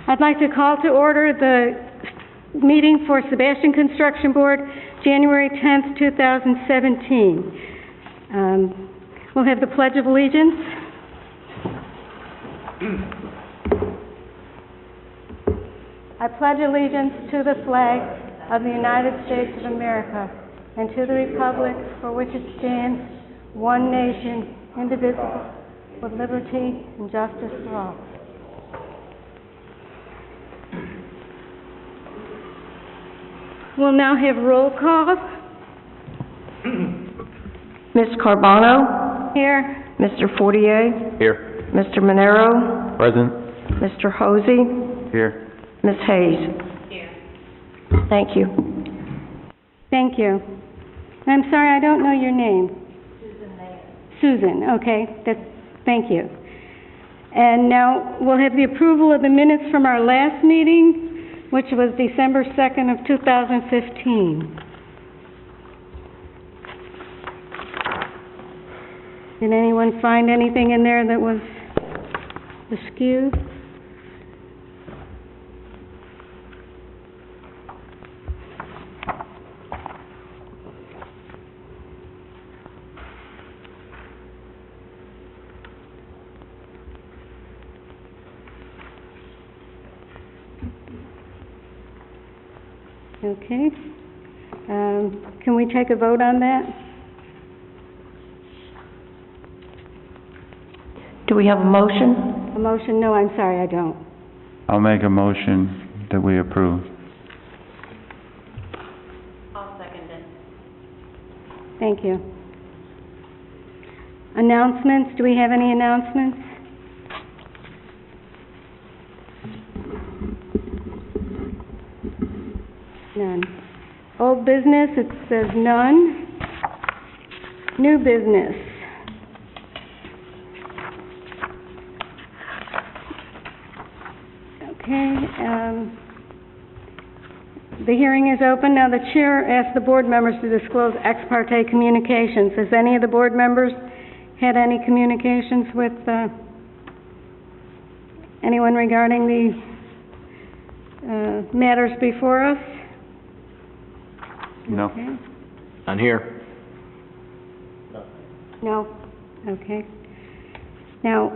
I'd like to call to order the meeting for Sebastian Construction Board, January 10th, 2017. We'll have the Pledge of Allegiance. I pledge allegiance to the flag of the United States of America and to the republic for which it stands, one nation, indivisible, with liberty and justice for all. We'll now have roll call. Ms. Carbano? Here. Mr. Fortier? Here. Mr. Monero? Present. Mr. Hosey? Here. Ms. Hayes? Here. Thank you. Thank you. I'm sorry, I don't know your name. Susan, okay. Thank you. And now we'll have the approval of the minutes from our last meeting, which was December 2nd of 2015. Did anyone find anything in there that was askew? Okay. Can we take a vote on that? Do we have a motion? A motion? No, I'm sorry, I don't. I'll make a motion that we approve. I'll second it. Thank you. Announcements? Do we have any announcements? None. Old business, it says none. New business. Okay, the hearing is open. Now the chair asks the board members to disclose ex parte communications. Has any of the board members had any communications with anyone regarding the matters before us? No. Okay. I'm here. No? Okay. Now,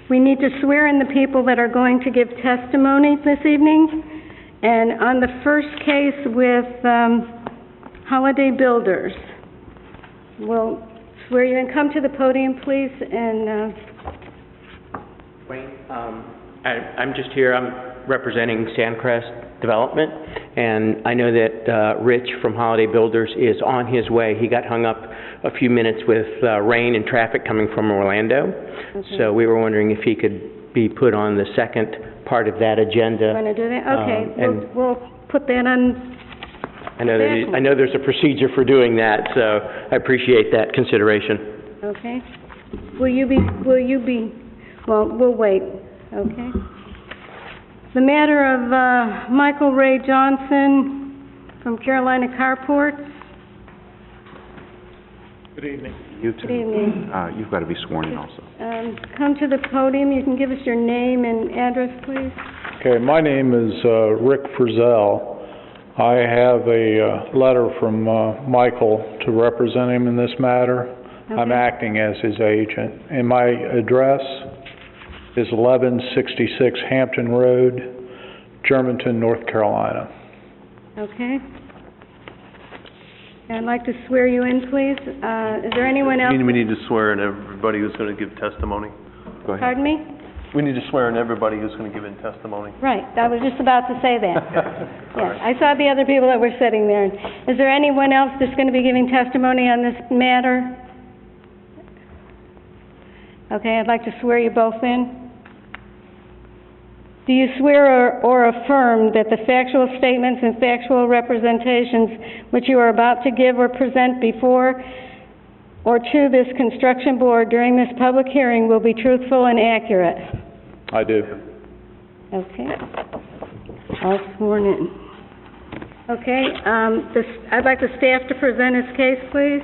we need to swear in the people that are going to give testimony this evening. And on the first case with Holiday Builders, we'll swear you in. Come to the podium, please, and... Wayne, I'm just here. I'm representing Sandcrest Development, and I know that Rich from Holiday Builders is on his way. He got hung up a few minutes with rain and traffic coming from Orlando, Okay. so we were wondering if he could be put on the second part of that agenda. Want to do that? Okay, and we'll put that on. I know there's a procedure for doing that, so I appreciate that consideration. Okay. Well, we'll wait, okay? The matter of Michael Ray Johnson from Carolina Carports. Good evening. You too. Good evening. You've got to be sworn in also. Come to the podium. You can give us your name and address, please. Okay, my name is Rick Frizzell. I have a letter from Michael to represent him in this matter. Okay. I'm acting as his agent, and my address is 1166 Hampton Road, Germantown, North Carolina. Okay. I'd like to swear you in, please. Is there anyone else? We need to swear in everybody who's going to give testimony. Go ahead. Pardon me? We need to swear in everybody who's going to give in testimony. Right, I was just about to say that. All Yes, right. I saw the other people that were sitting there. Is there anyone else that's going to be giving testimony on this matter? Okay, I'd like to swear you both in. Do you swear or affirm that the factual statements and factual representations which you are about to give or present before or to this construction board during this public hearing will be truthful and accurate? I do. Okay. All sworn in. Okay, I'd like the staff to present his case, please.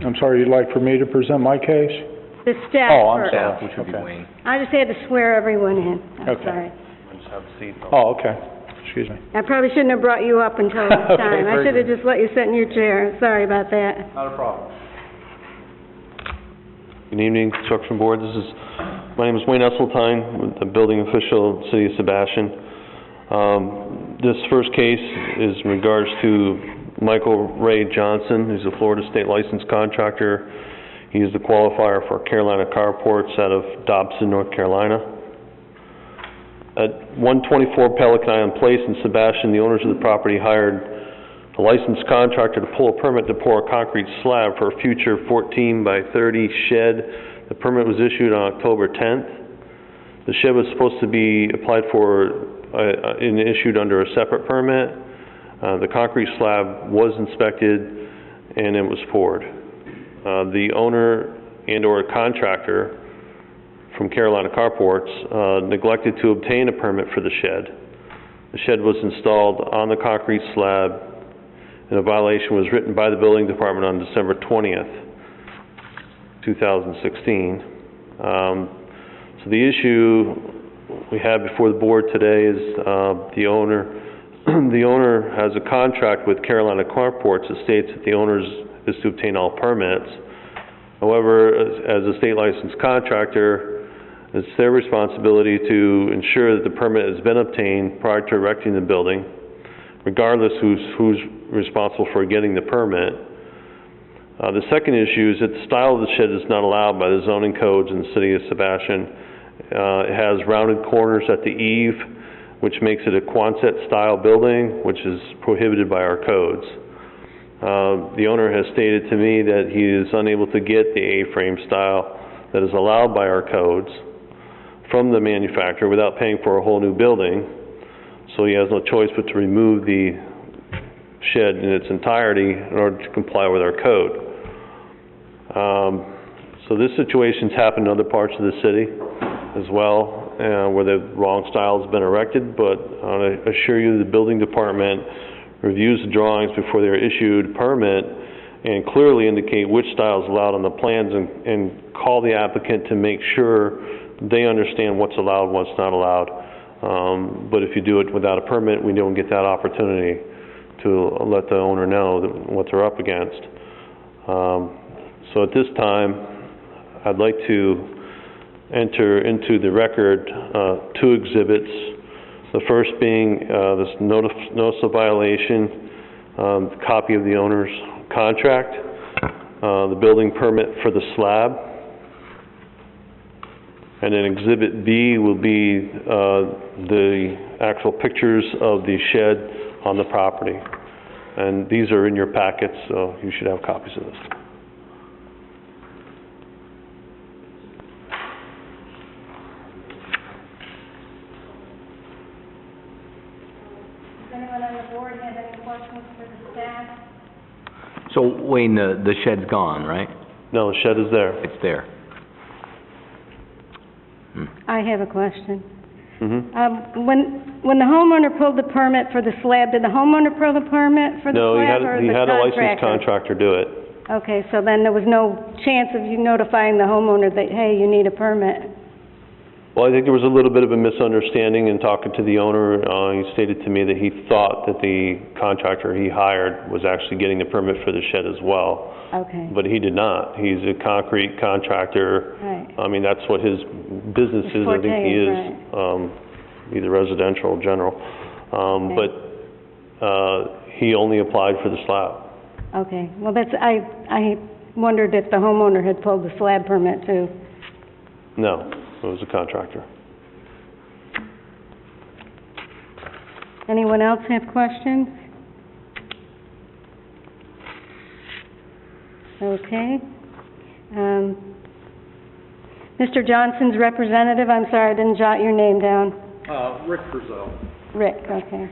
I'm sorry, you'd like for me to present my case? The staff Oh, I'm first. sorry. Which would be Okay. Wayne. I just had to swear everyone in. I'm Okay. sorry. Just have a seat. Oh, okay. Excuse me. I probably shouldn't have brought you up until this Okay, time. I very should have good. just let you sit in your chair. Sorry about that. Not a problem. Good evening, Construction Board. My name is Wayne Esseltine, with the building official of the City of Sebastian. This first case is in regards to Michael Ray Johnson, who's a Florida State licensed contractor. He is the qualifier for Carolina Carports out of Dobson, North Carolina. At 124 Pelican Island Place in Sebastian, the owners of the property hired a licensed contractor to pull a permit to pour a concrete slab for a future 14 by 30 shed. The permit was issued on October 10th. The shed was supposed to be applied for and issued under a separate permit. The concrete slab was inspected and it was poured. The owner and/or contractor from Carolina Carports neglected to obtain a permit for the shed. The shed was installed on the concrete slab, and a violation was written by the building department on December 20th, 2016. So the issue we have before the board today is the owner has a contract with Carolina Carports that states that the owner is to obtain all permits. However, as a state licensed contractor, it's their responsibility to ensure that the permit has been obtained prior to erecting the building, regardless who's responsible for getting the permit. The second issue is that the style of the shed is not allowed by the zoning codes in the City of Sebastian. It has rounded corners at the eave, which makes it a Quonset style building, which is prohibited by our codes. The owner has stated to me that he is unable to get the A-frame style that is allowed by our codes from the manufacturer without paying for a whole new building. So he has no choice but to remove the shed in its entirety in order to comply with our code. So this situation's happened in other parts of the city as well, where the wrong style has been erected, but I assure you the building department reviews the drawings before they're issued permit and clearly indicate which style is allowed on the plans and call the applicant to make sure they understand what's allowed, what's not allowed. But if you do it without a permit, we don't get that opportunity to let the owner know what they're up against. So at this time, I'd like to enter into the record two exhibits. The first being this notice of violation, copy of the owner's contract, the building permit for the slab, and then Exhibit B will be the actual pictures of the shed on the property. And these are in your packets, so you should have copies of this. Does anyone on the board have any questions for the staff? So Wayne, the shed's gone, right? No, the shed is there. It's there. I have a question. Mm-hmm. When the homeowner pulled the permit for the slab, did the homeowner pull the permit for the No, slab or he the had a licensed contractor? contractor do it. Okay, so then there was no chance of you notifying the homeowner that, hey, you need a permit? Well, I think there was a little bit of a misunderstanding in talking to the owner. He stated to me that he thought that the contractor he hired was actually getting the permit for the shed as well. Okay. But he did not. He's a concrete contractor. Right. I mean, that's what his business His is. I think forte he is, is, either residential or general. But he only applied for the slab. Okay, well, I wondered if the homeowner had pulled the slab permit too. No, it was a contractor. Anyone else have questions? Okay. Mr. Johnson's representative, I'm sorry, I didn't jot your name down. Rick Frizzell. Rick, okay.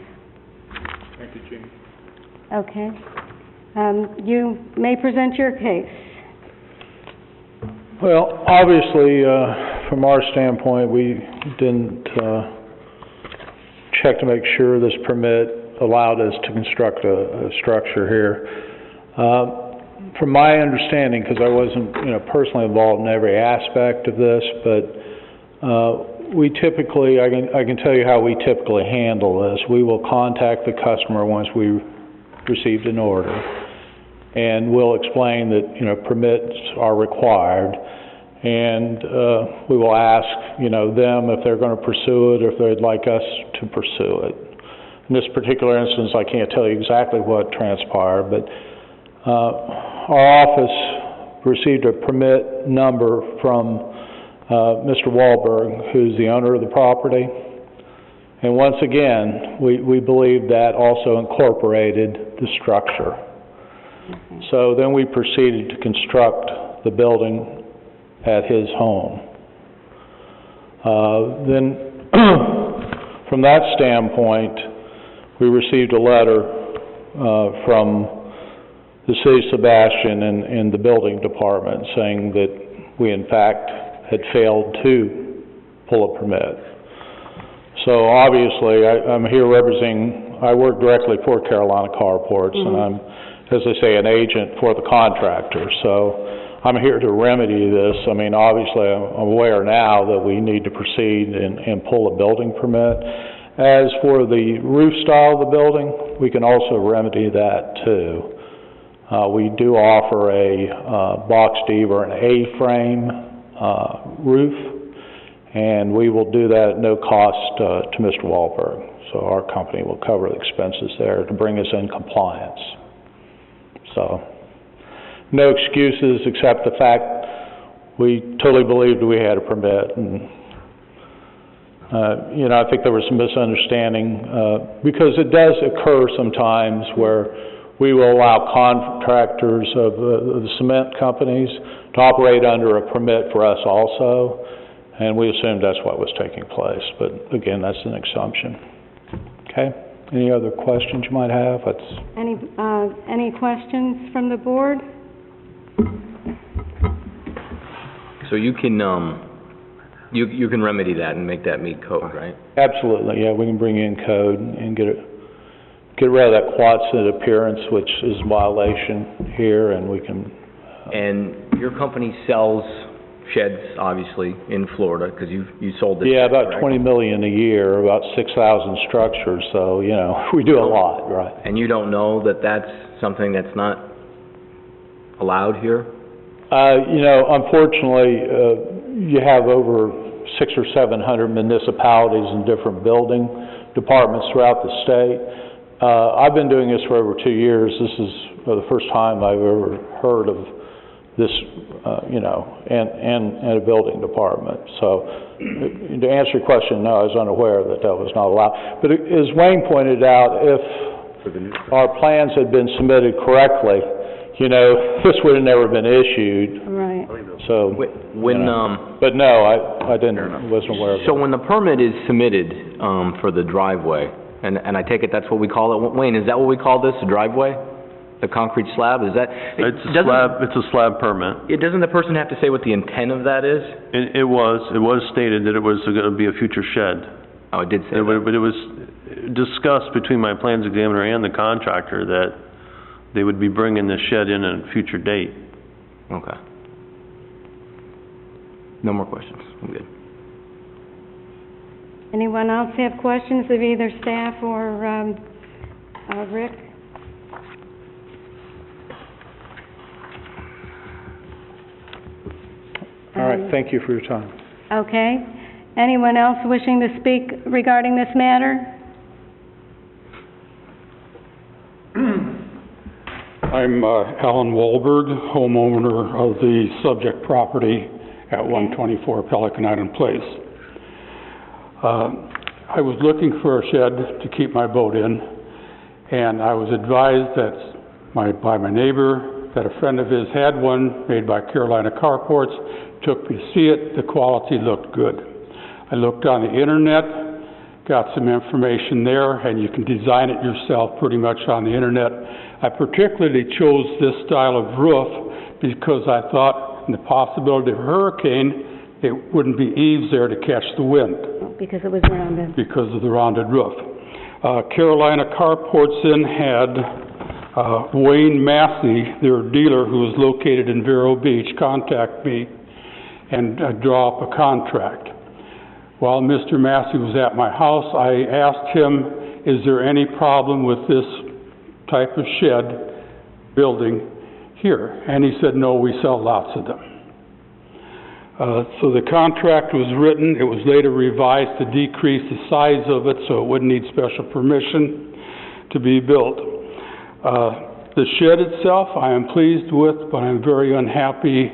Thank you, Jean. Okay. You may present your case. Well, obviously, from our standpoint, we didn't check to make sure this permit allowed us to construct a structure here. From my understanding, because I wasn't, personally involved in every aspect of this, but we typically, I can tell you how we typically handle this. We will contact the customer once we received an order, and we'll explain that, permits are required, and we will ask, them if they're going to pursue it or if they'd like us to pursue it. In this particular instance, I can't tell you exactly what transpired, but our office received a permit number from Mr. Wahlberg, who's the owner of the property. And once again, we believe that also incorporated the structure. So then we proceeded to construct the building at his home. Then from that standpoint, we received a letter from the city of Sebastian and the building department saying that we in fact had failed to pull a permit. So obviously, I'm here representing, I work directly for Carolina Carports, and I'm, as I say, an agent for the contractor. So I'm here to remedy this. I mean, obviously, I'm aware now that we need to proceed and pull a building permit. As for the roof style of the building, we can also remedy that too. We do offer a box D or an A-frame roof, and we will do that at no cost to Mr. Wahlberg. So our company will cover the expenses there to bring us in compliance. So no excuses except the fact we totally believed we had a permit. And I think there was some misunderstanding because it does occur sometimes where we will allow contractors of the cement companies to operate under a permit for us also, and we assumed that's what was taking place. But again, that's an assumption. Okay? Any other questions you might have? Any questions from the board? So you can, you can remedy that and make that meet code, right? Absolutely, yeah. We can bring in code and get rid of that quad-set appearance, which is a violation here, and we can... And your company sells sheds, obviously, in Florida, because you sold this. Yeah, about correct? $20 million a year, about 6,000 structures, so, we do a lot, right? And you don't know that that's something that's not allowed here? Unfortunately, you have over 600 or 700 municipalities and different building departments throughout the state. I've been doing this for over 2 years. This is the first time I've ever heard of this, and a building department. So to answer your question, no, I was unaware that was not allowed. But as Wayne pointed out, if our plans had been submitted correctly, this would have never been issued. Right. So, but no, I wasn't aware of that. So when the permit is submitted for the driveway, and I take it that's what we call it, Wayne, is that what we call this, a driveway? The concrete slab, is that? It's a slab permit. Doesn't the person have to say what the intent of that is? It was stated that it was going to be a future shed. Oh, it did say that. But it was discussed between my plans examiner and the contractor that they would be bringing the shed in at a future date. Okay. No more questions. I'm good. Anyone else have questions of either staff or Rick? All right, thank you for your time. Okay. Anyone else wishing to speak regarding this matter? I'm Alan Wahlberg, homeowner of the subject property at 124 Pelican Island Place. I was looking for a shed to keep my boat in, and I was advised that by my neighbor that a friend of his had one made by Carolina Carports. Took me to see it. The quality looked good. I looked on the internet, got some information there, and you can design it yourself pretty much on the internet. I particularly chose this style of roof because I thought in the possibility of a hurricane, it wouldn't be eaves there to catch the wind. Because it was rounded. Because of the rounded roof. Carolina Carports then had Wayne Massey, their dealer who is located in Vero Beach, contacted me and draw up a contract. While Mr. Massey was at my house, I asked him, is there any problem with this type of shed building here? And he said, no, we sell lots of them. So the contract was written. It was later revised to decrease the size of it so it wouldn't need special permission to be built. The shed itself I am pleased with, but I'm very unhappy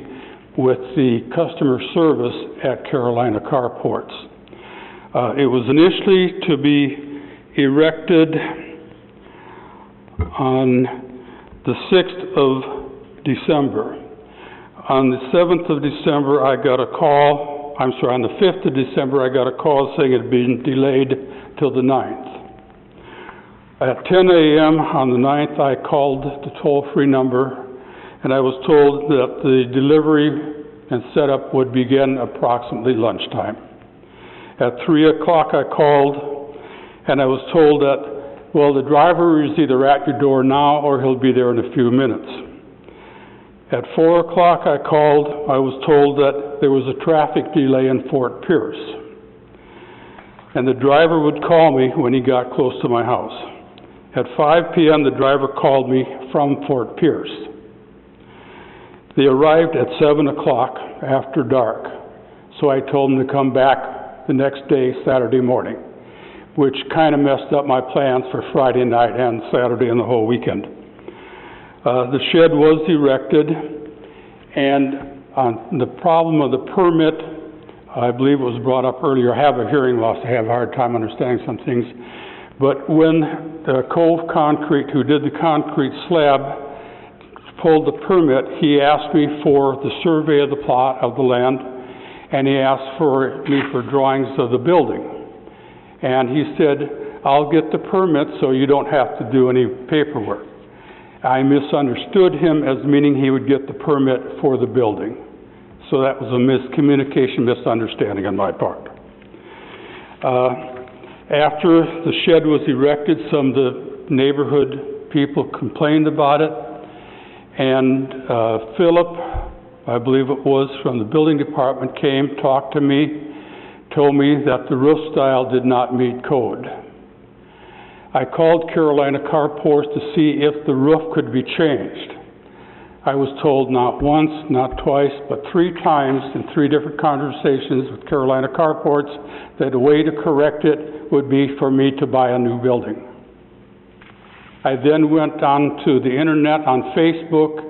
with the customer service at Carolina Carports. It was initially to be erected on the 6th of December. On the 7th of December, I got a call, on the 5th of December, I got a call saying it had been delayed till the 9th. At 10 a.m. on the 9th, I called the toll-free number, and I was told that the delivery and setup would begin approximately lunchtime. At 3 o'clock, I called, and I was told that, well, the driver is either at your door now or he'll be there in a few minutes. At 4 o'clock, I called. I was told that there was a traffic delay in Fort Pierce, and the driver would call me when he got close to my house. At 5 p.m., the driver called me from Fort Pierce. They arrived at 7 o'clock after dark, so I told them to come back the next day, Saturday morning, which kind of messed up my plans for Friday night and Saturday and the whole weekend. The shed was erected, and on the problem of the permit, I believe it was brought up earlier. I have a hearing loss. I have a hard time understanding some things. But when the Cove Concrete, who did the concrete slab, pulled the permit, he asked me for the survey of the plot of the land, and he asked me for drawings of the building. And he said, I'll get the permit so you don't have to do any paperwork. I misunderstood him as meaning he would get the permit for the building. So that was a misunderstanding on my part. After the shed was erected, some of the neighborhood people complained about it, and Philip, I believe it was, from the building department came, talked to me, told me that the roof style did not meet code. I called Carolina Carports to see if the roof could be changed. I was told not once, not twice, but 3 times in 3 different conversations with Carolina Carports that the way to correct it would be for me to buy a new building. I then went on to the internet on Facebook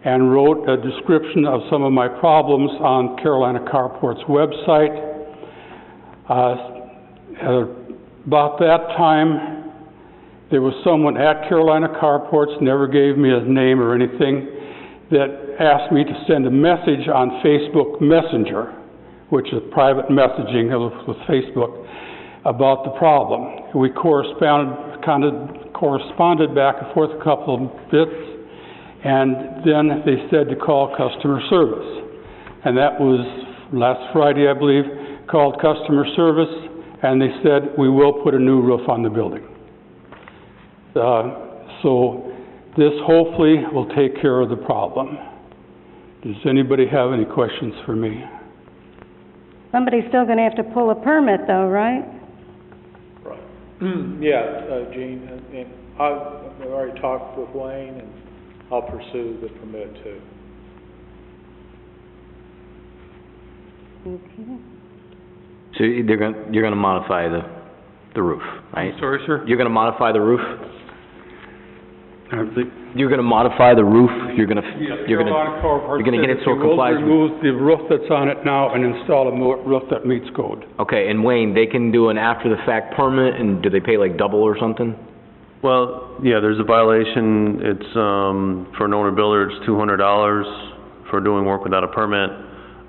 and wrote a description of some of my problems on Carolina Carports' website. About that time, there was someone at Carolina Carports, never gave me his name or anything, that asked me to send a message on Facebook Messenger, which is private messaging with Facebook, about the problem. We corresponded back and forth a couple of bits, and then they said to call customer service. And that was last Friday, I believe, called customer service, and they said, we will put a new roof on the building. So this hopefully will take care of the problem. Does anybody have any questions for me? Somebody's still going to have to pull a permit though, right? Right. Yeah, Gene, and I've already talked with Wayne, and I'll pursue the permit too. Okay. So you're going to modify the roof, right? Sorry, sir? You're going to modify the roof? You're going to modify the roof? You're going to get it so it complies with... remove the roof that's on it now and install a roof that meets code. Okay, and Wayne, they can do an after-the-fact permit, and do they pay like double or something? Well, yeah, there's a violation. It's, for an owner builder, it's $200 for doing work without a permit.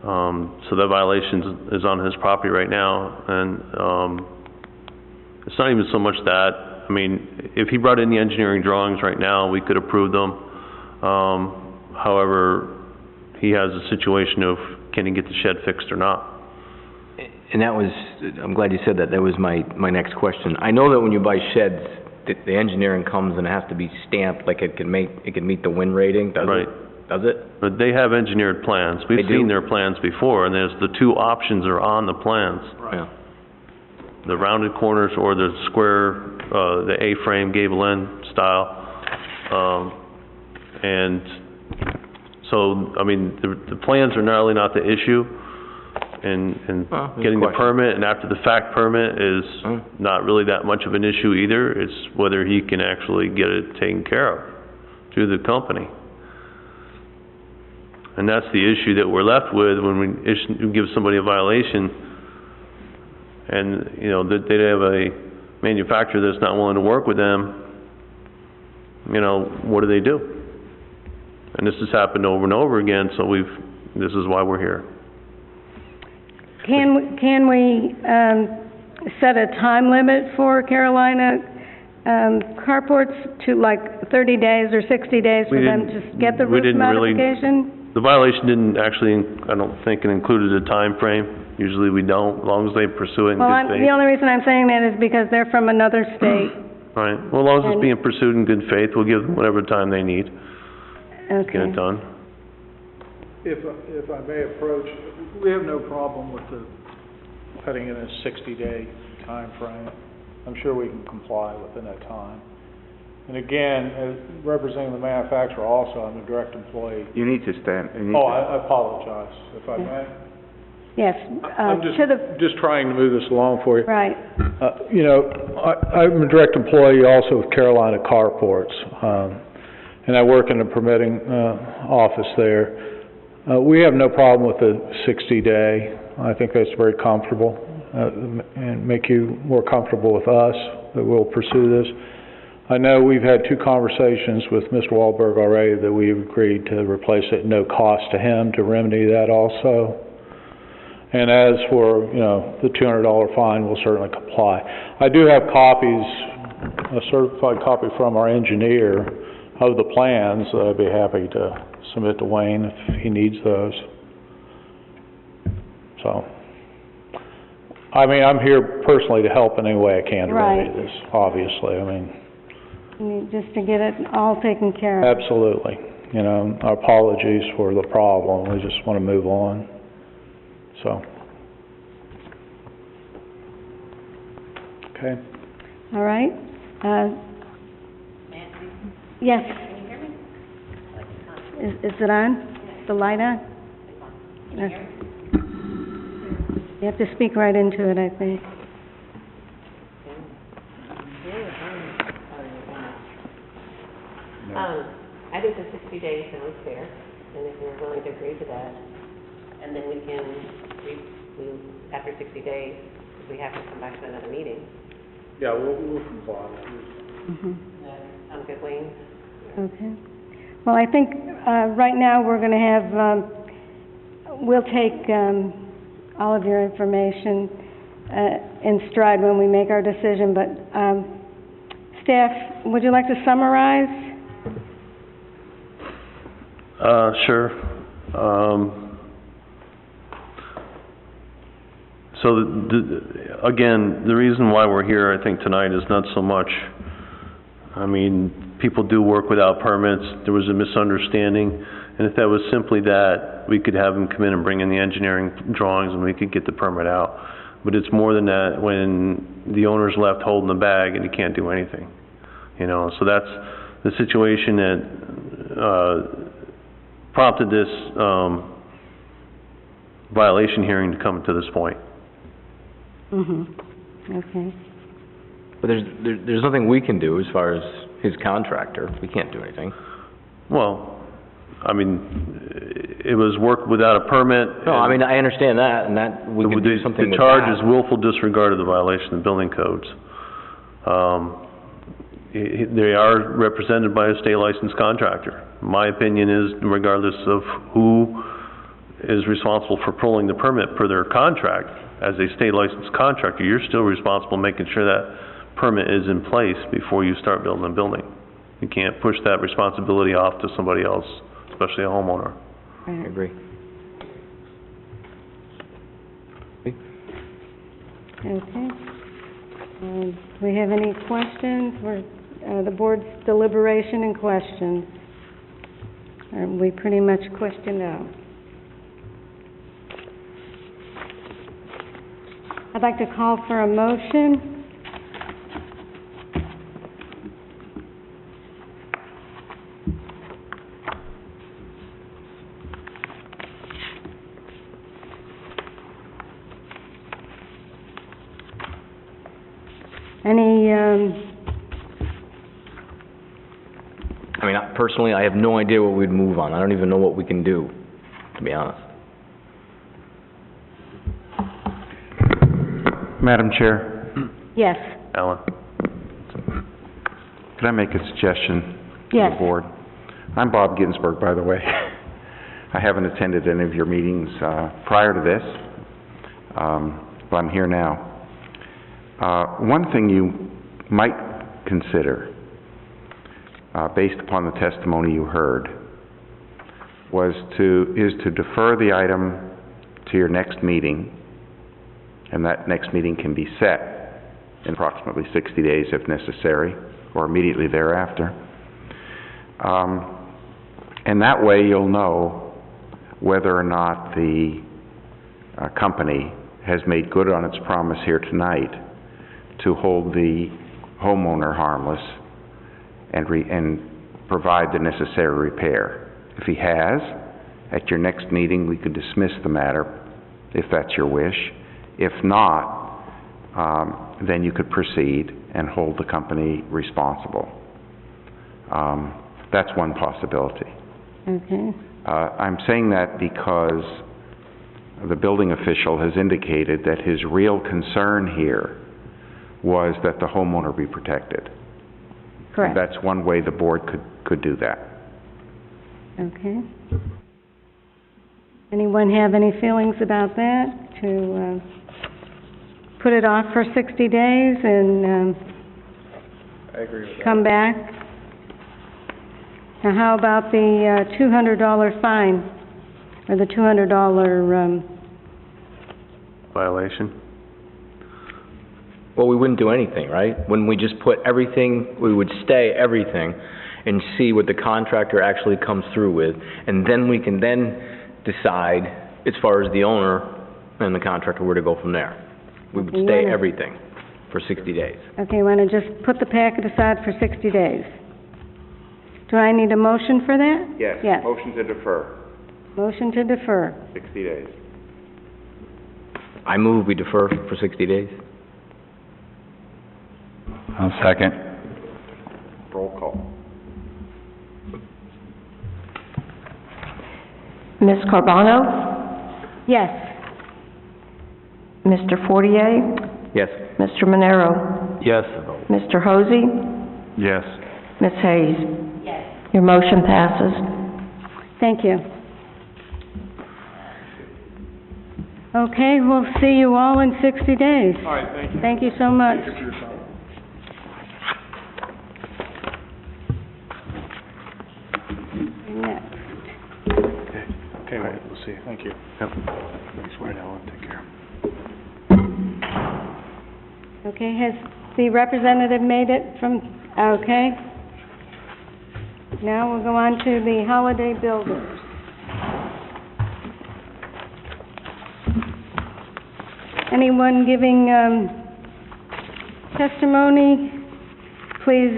So that violation is on his property right now, and it's not even so much that. I mean, if he brought in the engineering drawings right now, we could approve them. However, he has a situation of can he get the shed fixed or not. And that was, I'm glad you said that. That was my next question. I know that when you buy sheds, the engineering comes and it has to be stamped, like it can meet the wind rating, does Right. it? Does it? But they have engineered plans. We've They do? seen their plans before, and there's the two options are on the plans. Yeah. The rounded corners or the square, the A-frame gable end style. And so, I mean, the plans are really not the issue. And Well, there's getting a the question. permit and after the fact permit is not really that much of an issue either. It's whether he can actually get it taken care of through the company. And that's the issue that we're left with when we give somebody a violation and, you know, that they have a manufacturer that's not willing to work with them, you know, what do? And this has happened over and over again, so this is why we're here. Can we set a time limit for Carolina carports to like 30 days or 60 days for them to get the roof modification? The violation didn't actually, I don't think it included a time frame. Usually we don't, as long as they pursue it in Well, good faith. the only reason I'm saying that is because they're from another state. Right, well, as long as it's being pursued in good faith, we'll give them whatever time they need to get Okay. it done. If I may approach, we have no problem with putting in a 60-day time frame. I'm sure we can comply within that time. And again, as representing the manufacturer also, I'm a direct employee. You need to stand. I apologize, if I may. Yes, I'm to the, just trying to move this along for you. right. You know, I'm a direct employee also with Carolina Carports, and I work in the permitting office there. We have no problem with the 60-day. I think that's very comfortable, and make you more comfortable with us that we'll pursue this. I know we've had 2 conversations with Mr. Wahlberg already that we've agreed to replace it at no cost to him to remedy that also. And as for, you know, the $200 fine, we'll certainly comply. I do have copies, a certified copy from our engineer of the plans that I'd be happy to submit to Wayne if he needs those. So, I mean, I'm here personally to help in any way I can to remedy this, obviously. I mean, Just to get it all taken care of. absolutely. You know, our apologies for the problem. We just want to move on. So. Okay. All right. Yes. Can you hear me? Is it on? The light on? Okay. You have to speak right into it, I think. I think the 60 days sounds fair, and if you're willing to agree to that, and then we can, after 60 days, if we have to come back to another meeting. Yeah, we'll comply. Sound good, Wayne? Okay. Well, I think, right now, we're gonna have, we'll take, all of your information, in stride when we make our decision, but, staff, would you like to summarize? Sure. So, again, the reason why we're here, I think, tonight is not so much, I mean, people do work without permits, there was a misunderstanding, and if that was simply that, we could have them come in and bring in the engineering drawings and we could get the permit out. But it's more than that when the owner's left holding the bag and he can't do anything, you know? So that's the situation that, prompted this, violation hearing to come to this point. Okay. But there's nothing we can do as far as his contractor. We can't do anything. Well, I mean, it was work without a permit. No, I mean, I understand that, and that we could do something with that. The charge is willful disregard of the violation of building codes. They are represented by a state licensed contractor. My opinion is, regardless of who is responsible for pulling the permit per their contract, as a state licensed contractor, you're still responsible making sure that permit is in place before you start building a building. You can't push that responsibility off to somebody else, especially a homeowner. I agree. Okay. Do we have any questions? the board's deliberation and questions. We pretty much questioned out. I'd like to call for a motion. Any, I mean, personally, I have no idea what we'd move on. I don't even know what we can do, to be honest. Madam Chair? yes, Ellen? Could I make a suggestion to Yes. the board? I'm Bob Ginsberg, by the way. I haven't attended any of your meetings prior to this, but I'm here now. One thing you might consider, based upon the testimony you heard, is to defer the item to your next meeting, and that next meeting can be set in approximately 60 days if necessary, or immediately thereafter. And that way you'll know whether or not the company has made good on its promise here tonight to hold the homeowner harmless and provide the necessary repair. If he has, at your next meeting we could dismiss the matter, if that's your wish. If not, then you could proceed and hold the company responsible. That's one possibility. okay, I'm saying that because the building official has indicated that his real concern here was that the homeowner be protected. correct, That's one way the board could do that. okay. Anyone have any feelings about that, to put it off for 60 days and I agree with come back? Now, how about the $200 fine, or the $200, Violation? Well, we wouldn't do anything, right? When we just put everything, we would stay everything and see what the contractor actually comes through with, and then we can then decide, as far as the owner and the contractor, where to go from there. We would Okay, you stay wanna- everything for 60 days. okay, want to just put the packet aside for 60 days? Do I need a motion for that? Yes. Yes. Motion to defer, Motion to defer. 60 days. I move we defer for 60 days. I'll second. Roll call. Ms. Carbano? Yes. Mr. Fortier? Yes. Mr. Monero? Yes. Mr. Hosey? Yes. Ms. Hayes? Yes. Your motion passes. Thank you. Okay, we'll see you all in 60 days. All right, thank you. Thank you so much. Thank you for your time. Next. Okay, wait, we'll see, thank you. Yep. Thanks, Wade Allen, take care. Okay, has the representative made it from, okay. Now we'll go on to the Holiday Builders. Anyone giving testimony, please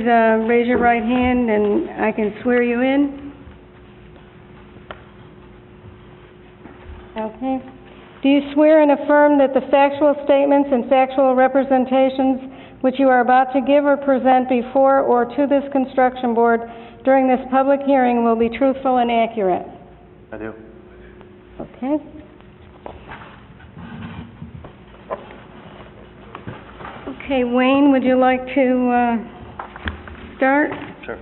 raise your right hand and I can swear you in. Okay. Do you swear and affirm that the factual statements and factual representations which you are about to give or present before or to this construction board during this public hearing will be truthful and accurate? I do. Okay. Okay, Wayne, would you like to start? Sure.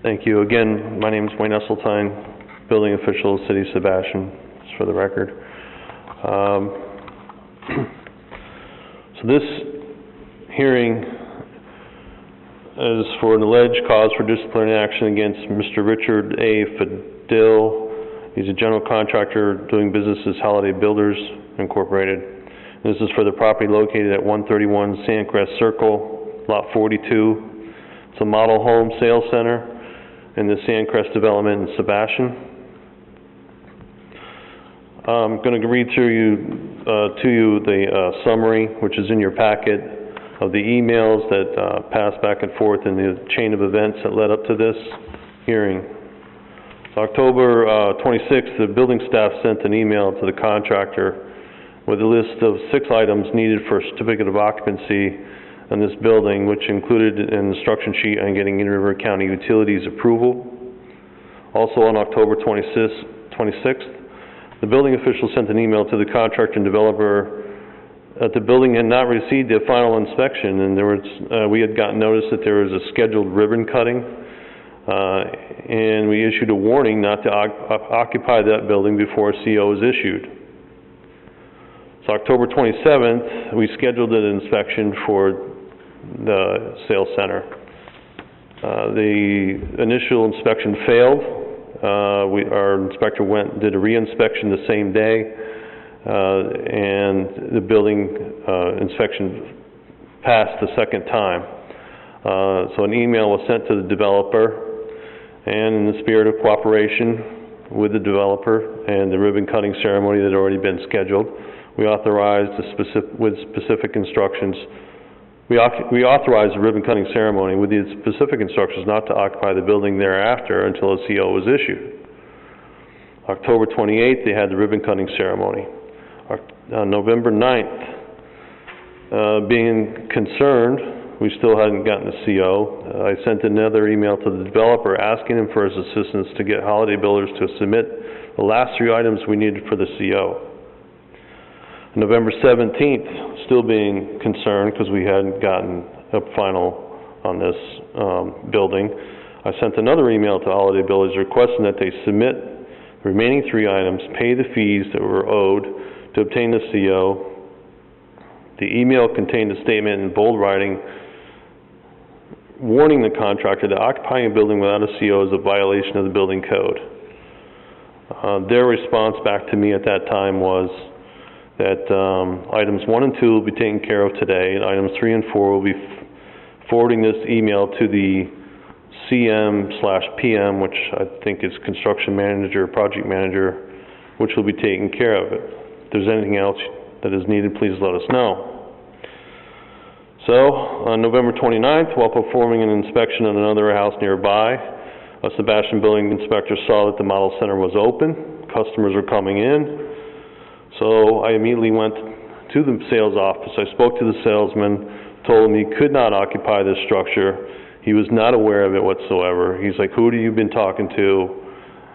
Thank you. Again, my name is Wayne Esseltine, building official, City of Sebastian, just for the record. So this hearing is for an alleged cause for disciplinary action against Mr. Richard A. Fadil. He's a general contractor doing business as Holiday Builders Incorporated. This is for the property located at 131 Sandcrest Circle, Lot 42. It's a model home sales center in the Sandcrest development in Sebastian. I'm going to read to you the summary, which is in your packet, of the emails that passed back and forth in the chain of events that led up to this hearing. October 26th, the building staff sent an email to the contractor with a list of 6 items needed for a certificate of occupancy in this building, which included an instruction sheet on getting Indian River County Utilities approval. Also on October 26th, the building official sent an email to the contractor and developer that the building had not received a final inspection, and we had gotten notice that there was a scheduled ribbon cutting, and we issued a warning not to occupy that building before a CO was issued. So October 27th, we scheduled an inspection for the sales center. The initial inspection failed. Our inspector did a re-inspection the same day, and the building inspection passed the second time. So an email was sent to the developer, and in the spirit of cooperation with the developer and the ribbon cutting ceremony that had already been scheduled, we authorized with specific instructions. We authorized the ribbon cutting ceremony with the specific instructions not to occupy the building thereafter until a CO was issued. October 28th, they had the ribbon cutting ceremony. November 9th, being concerned, we still hadn't gotten the CO. I sent another email to the developer asking him for his assistance to get Holiday Builders to submit the last 3 items we needed for the CO. November 17th, still being concerned because we hadn't gotten a final on this building, I sent another email to Holiday Builders requesting that they submit the remaining 3 items, pay the fees that were owed to obtain the CO. The email contained a statement in bold writing warning the contractor that occupying a building without a CO is a violation of the building code. Their response back to me at that time was that items 1 and 2 will be taken care of today, and items 3 and 4 will be forwarding this email to the CM/PM, which I think is construction manager, project manager, which will be taking care of it. If there's anything else that is needed, please let us know. So, on November 29th, while performing an inspection on another house nearby, a Sebastian building inspector saw that the model center was open, customers were coming in, so I immediately went to the sales office. I spoke to the salesman, told him he could not occupy this structure. He was not aware of it whatsoever. He's like, who have you been talking to?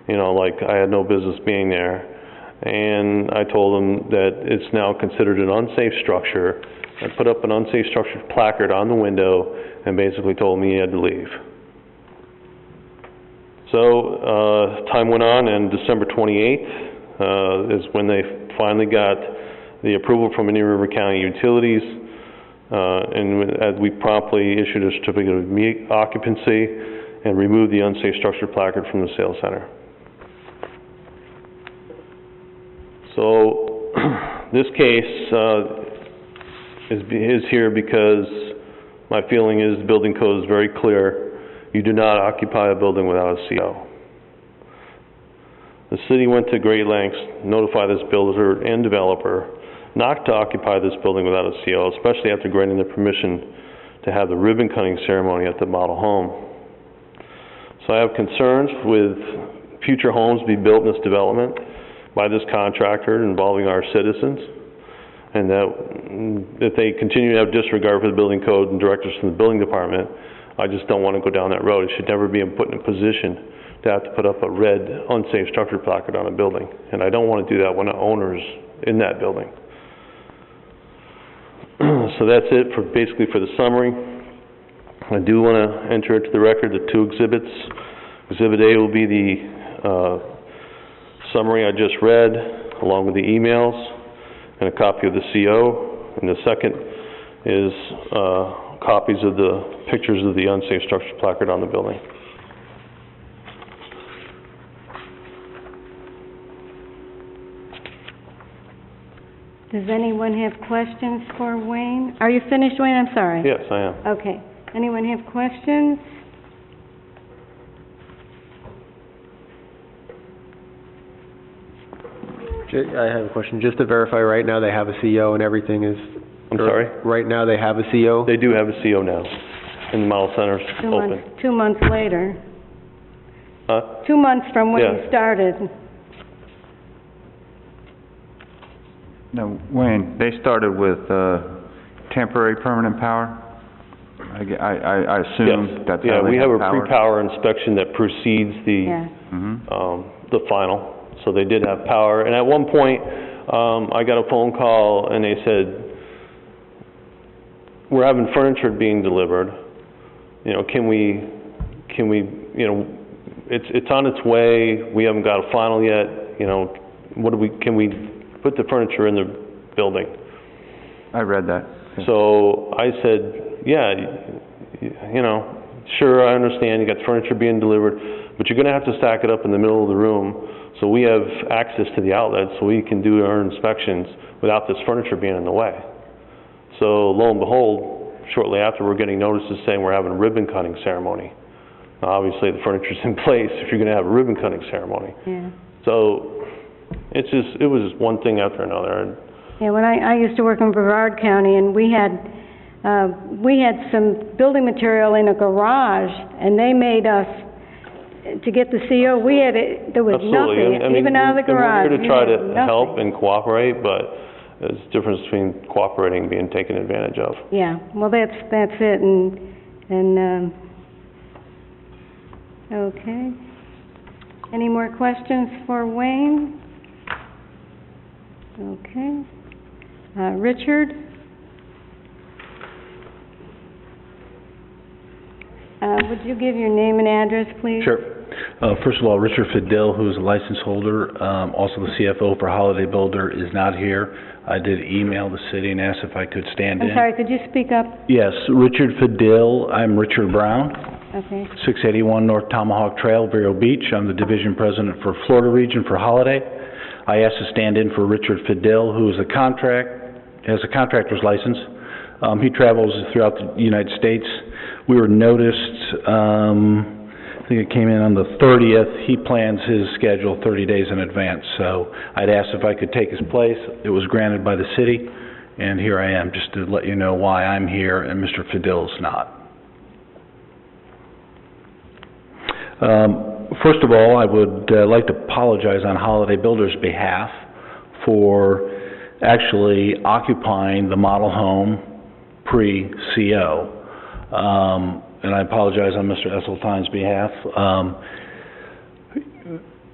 You know, like I had no business being there. And I told him that it's now considered an unsafe structure. I put up an unsafe structure placard on the window and basically told me he had to leave. So time went on, and December 28th is when they finally got the approval from Indian River County Utilities, and we promptly issued a certificate of occupancy and removed the unsafe structure placard from the sales center. So this case is here because my feeling is the building code is very clear. You do not occupy a building without a CO. The city went to great lengths to notify this builder and developer not to occupy this building without a CO, especially after granting the permission to have the ribbon cutting ceremony at the model home. So I have concerns with future homes to be built in this development by this contractor involving our citizens, and that they continue to have disregard for the building code and directives from the building department. I just don't want to go down that road. It should never be put in a position to have to put up a red unsafe structure placard on a building, and I don't want to do that when the owner's in that building. So that's it for basically for the summary. I do want to enter into the record the 2 exhibits. Exhibit A will be the summary I just read, along with the emails and a copy of the CO, and the second is copies of the pictures of the unsafe structure placard on the building. Does anyone have questions for Wayne? Are you finished, Wayne? I'm sorry. Yes, I am. Okay. Anyone have questions? I have a question. Just to verify, right now they have a CO and everything is... I'm sorry? Right now they have a CO? They do have a CO now, and the model center's open. 2 months later. Huh? 2 months from when you Yeah. started. Now, Wayne, they started with temporary permanent power? I assume Yes. that's Yeah, how they we have a power? pre-power inspection that precedes Yeah. the final. So they did have power. And at one point, I got a phone call and they said, we're having furniture being delivered. You know, can we, you know, it's on its way. We haven't got a final yet. You know, can we put the furniture in the building? I read that. So I said, yeah, you know, sure, I understand, you got furniture being delivered, but you're gonna have to stack it up in the middle of the room so we have access to the outlets so we can do our inspections without this furniture being in the way. So lo and behold, shortly after, we're getting notices saying we're having a ribbon cutting ceremony. Now, obviously, the furniture's in place if you're gonna have a ribbon cutting ceremony. Yeah. So it was just one thing after another. And Yeah, when I used to work in Brevard County, and we had some building material in a garage, and they made us, to get the CO, there was absolutely. nothing, I mean, even out of the garage. we're here to try we to had help nothing. and cooperate, but there's a difference between cooperating and being taken advantage of. Yeah, well, that's it, and, okay. Any more questions for Wayne? Okay. Richard? Would you give your name and address, please? Sure. First of all, Richard Fidel, who's a license holder, also the CFO for Holiday Builder, is not here. I did email the city and asked if I could stand in. I'm sorry, could you speak up? Yes, Richard Fidel. I'm Richard Brown, Okay. 681 North Tomahawk Trail, Vero Beach. I'm the division president for Florida region for Holiday. I asked to stand in for Richard Fidel, who is has a contractor's license. He travels throughout the United States. We were noticed, I think it came in on the 30th. He plans his schedule 30 days in advance. So I'd asked if I could take his place. It was granted by the city, and here I am, just to let you know why I'm here and Mr. Fidel's not. First of all, I would like to apologize on Holiday Builders' behalf for actually occupying the model home pre-CO. And I apologize on Mr. Esseltine's behalf.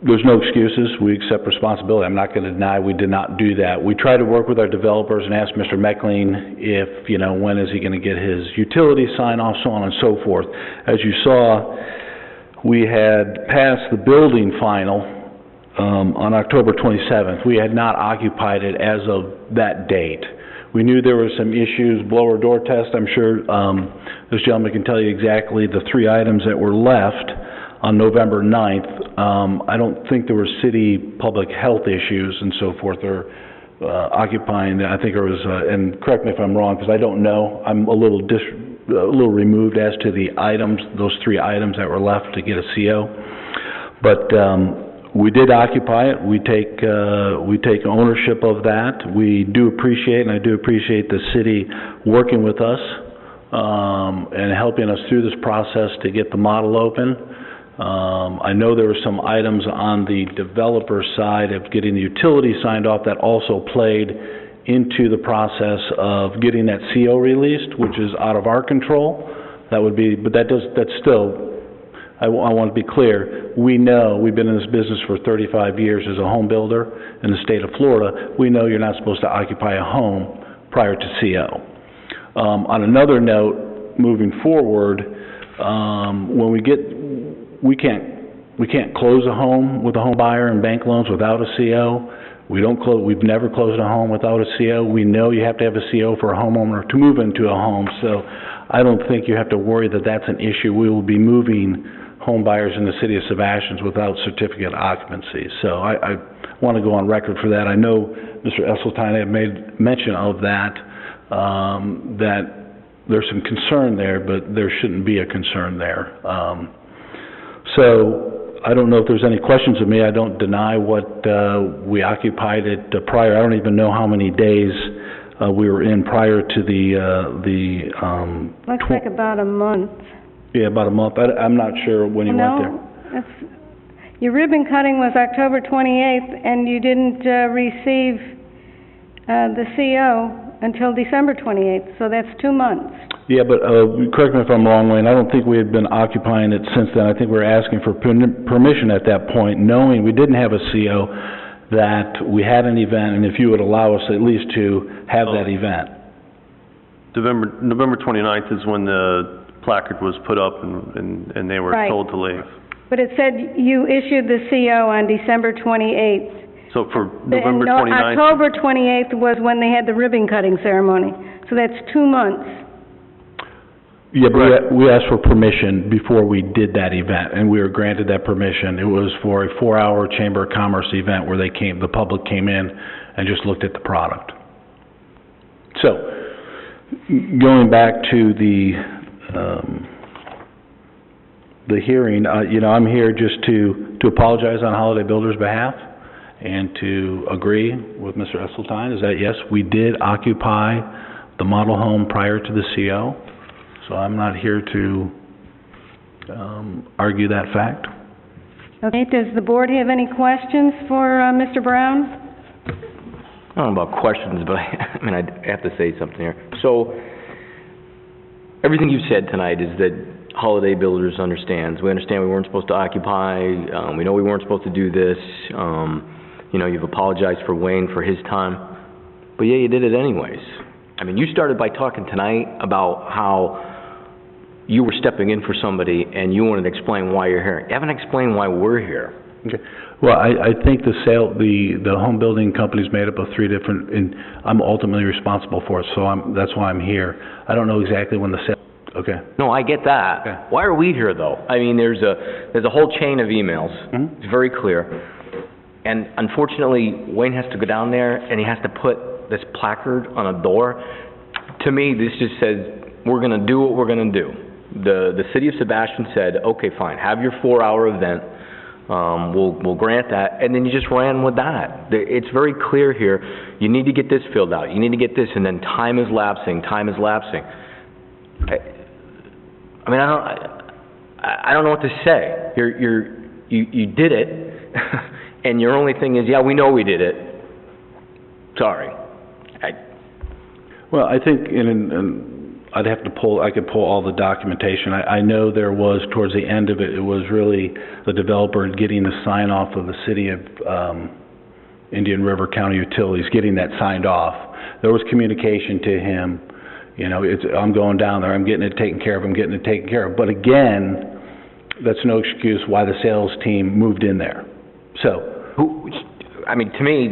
There's no excuses. We accept responsibility. I'm not going to deny we did not do that. We tried to work with our developers and ask Mr. Meckling if, you know, when is he going to get his utility sign-off, so on and so forth. As you saw, we had passed the building final on October 27th. We had not occupied it as of that date. We knew there were some issues, blower door test. I'm sure this gentleman can tell you exactly the 3 items that were left on November 9th. I don't think there were city public health issues and so forth, or occupying. I think there was, and correct me if I'm wrong, because I don't know. I'm a little removed as to the items, those 3 items that were left to get a CO. But we did occupy it. We take ownership of that. We do appreciate, and I do appreciate the city working with us and helping us through this process to get the model open. I know there were some items on the developer side of getting the utility signed off that also played into the process of getting that CO released, which is out of our control. That would be, but that's still, I want to be clear, we know, we've been in this business for 35 years as a home builder in the state of Florida. We know you're not supposed to occupy a home prior to CO. On another note, moving forward, when we can't close a home with a home buyer and bank loans without a CO. We've never closed a home without a CO. We know you have to have a CO for a homeowner to move into a home, so I don't think you have to worry that that's an issue. We will be moving home buyers in the city of Sebastian without certificate of occupancy. So I want to go on record for that. I know Mr. Esseltine had made mention of that, that there's some concern there, but there shouldn't be a concern there. So I don't know if there's any questions of me. I don't deny what we occupied it prior. I don't even know how many days we were in prior to Looks like about a month. Yeah, about a month. I'm not sure when you went there. Your ribbon cutting was October 28th, and you didn't receive the CO until December 28th, so that's 2 months. Yeah, but correct me if I'm wrong, Wayne, I don't think we had been occupying it since then. I think we were asking for permission at that point, knowing we didn't have a CO, that we had an event, and if you would allow us at least to have that event. November 29th is when the placard was put up and they were told to leave. But it said you issued the CO on December 28th. So for November 29th... October 28th was when they had the ribbon cutting ceremony. So that's 2 months. Yeah, but we asked for permission before we did that event, and we were granted that permission. It was for a 4-hour Chamber of Commerce event where the public came in and just looked at the product. So, going back to the hearing, I'm here just to apologize on Holiday Builders' behalf and to agree with Mr. Esseltine, is that yes, we did occupy the model home prior to the CO. So I'm not here to argue that fact. Okay, does the board have any questions for Mr. Brown? I don't know about questions, but I mean, I have to say something here. So, everything you've said tonight is that Holiday Builders understands. We understand we weren't supposed to occupy. We know we weren't supposed to do this. You've apologized for Wayne for his time. But yeah, you did it anyways. I mean, you started by talking tonight about how you were stepping in for somebody and you wanted to explain why you're here. You haven't explained why we're here. Okay. Well, I think the home building company's made up of 3 different, and I'm ultimately responsible for it, so that's why I'm here. I don't know exactly when the sale, okay. No, I get that. Okay. Why are we here though? I mean, there's a whole chain of emails. Mm-hmm. It's very clear. And unfortunately, Wayne has to go down there and he has to put this placard on a door. To me, this just says, we're going to do what we're going to do. The city of Sebastian said, okay, fine, have your 4-hour event. We'll grant that. And then you just ran with that. It's very clear here. You need to get this filled out. You need to get this, and then time is lapsing. I mean, I don't know what to say. You did it, and your only thing is, yeah, we know we did it. Sorry. Well, I think I could pull all the documentation. I know there was, towards the end of it, it was really the developer getting the sign off of the city of Indian River County Utilities, getting that signed off. There was communication to him, I'm going down there, I'm getting it taken care of, But again, that's no excuse why the sales team moved in there. So, to me,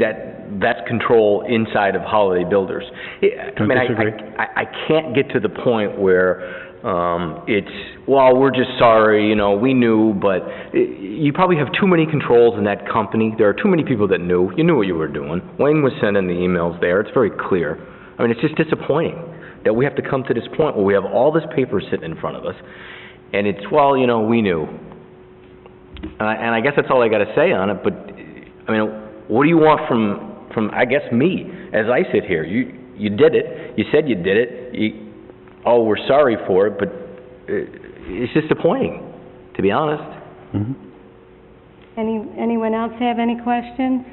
that's control inside of Holiday Builders. I can't get to the point where we're just sorry, we knew, but you probably have too many controls in that company. There are too many people that knew. You knew what you were doing. Wayne was sending the emails there. It's very clear. I mean, it's just disappointing that we have to come to this point where we have all this paper sitting in front of us, and it's, we knew. And I guess that's all I got to say on it, but, I mean, what do you want from I guess, me, as I sit here? You did it. You said you did it. We're sorry for it, but it's disappointing, to be honest. Mm-hmm. Anyone else have any questions?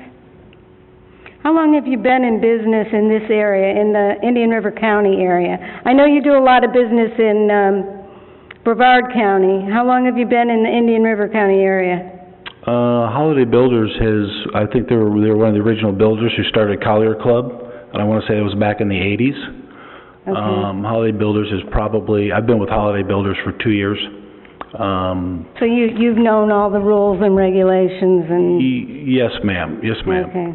How long have you been in business in this area, in the Indian River County area? I know you do a lot of business in Brevard County. How long have you been in the Indian River County area? Holiday Builders I think they were one of the original builders who started Collier Club, and I want to say it was back in the 80s. Okay. Holiday Builders is I've been with Holiday Builders for 2 years. So you've known all the rules and regulations and... Yes, ma'am. Yes, ma'am. Okay.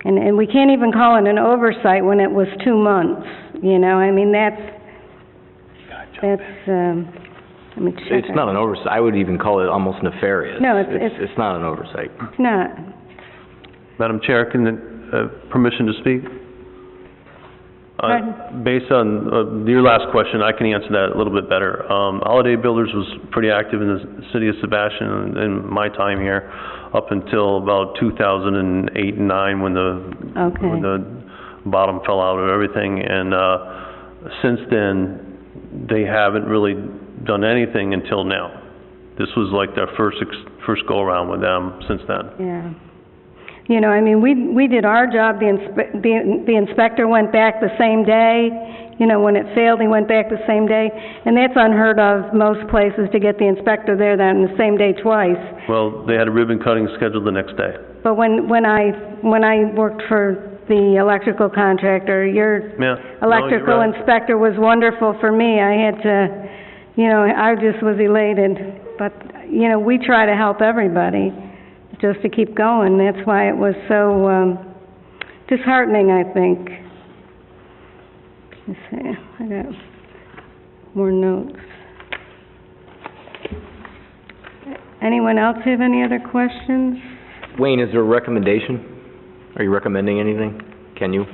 And we can't even call it an oversight when it was 2 months, I mean, that's... It's not an oversight. I would even call it almost nefarious. No, it's not an oversight. It's not. Madam Chair, permission to speak? Based on your last question, I can answer that a little bit better. Holiday Builders was pretty active in the city of Sebastian in my time here, up until about 2008 and 9 when the bottom fell out of everything. And since then, they haven't really done anything until now. This was like their first go-around with them since then. Yeah. You know, I mean, we did our job, the inspector went back the same day. You know, when it failed, he went back the same day. And that's unheard of most places, to get the inspector there then the same day twice. Well, they had a ribbon cutting scheduled the next day. But when I worked for the electrical contractor, your electrical inspector was wonderful for me. I had to, you know, I just was elated. But, you know, we try to help everybody just to keep going. That's why it was so disheartening, I think. Let's see, I got more notes. Anyone else have any other questions? Wayne, is there a recommendation? Are you recommending anything? Can you?